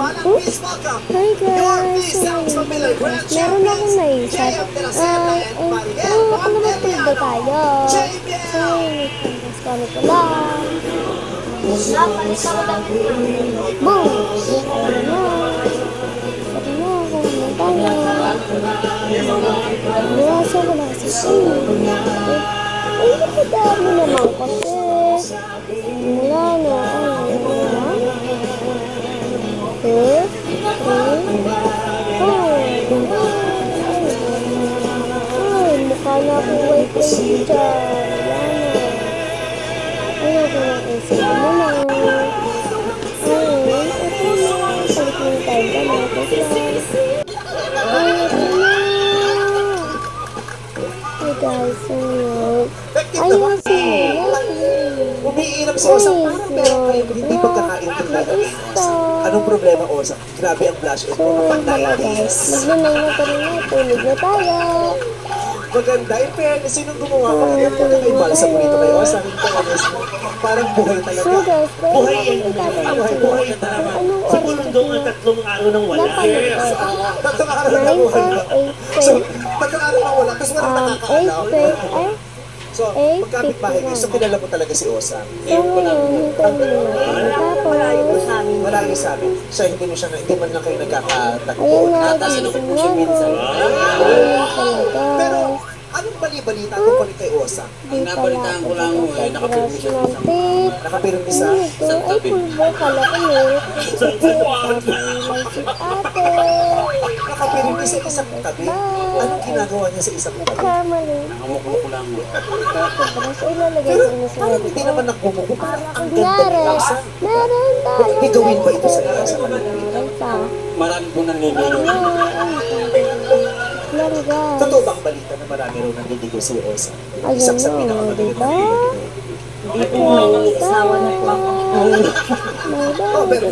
Hi guys! Meron akong naisip. Ako naman tubo tayo. So, ano ko lang. Boom! Tara na, kumain tayo. Buwasa ko na kasi. Ay, napagdami naman kasi. Mula na, mukha na akong white lady dyan. Ayaw ko na isip mo na. Ayun, ito na. Palit mo yung time ka na. Hey guys, ayun sila. Umiinom si Osang parang meron kayo hindi pagkakaintindihan. Anong problema, Osang? Grabe ang blush on mo kapag naiis. Maglunay na pa rin na. Tulog na tayo. Maganda. In fairness, sinong gumawa ko? May balsa mo rito kay Osang. In fairness, parang buhay talaga. So guys, Buhay yan. buhay na talaga. Anong oras Sigurong tatlong araw nang wala. Tatlong araw na buhay na. So, tatlong araw na wala. Tapos walang nakakalaw. So, magkapit bahay kayo. So, kilala mo talaga si Osang. Malagi sa amin. So, hindi man lang kayo nagkakatagpo. Natasalubong po siya minsan. Pero, anong bali-balita tungkol kay Osang? Ang nabalitaan ko lang, nakapirmi siya sa Nakapirmi sa isang tabi. Nakapirmi sa isang tabi? Anong ginagawa niya sa isang tabi? Nakamukulo ko lang. Pero, parang hindi naman nagmumuko. Ang ganda ni Osang. May gawin ba ito sa iyo? Marami po nanligaw. Totoo bang balita na marami raw nanliligaw si Osang? Isang sa pinakamagaling na Hindi po may nangisawa na po. Oh, pero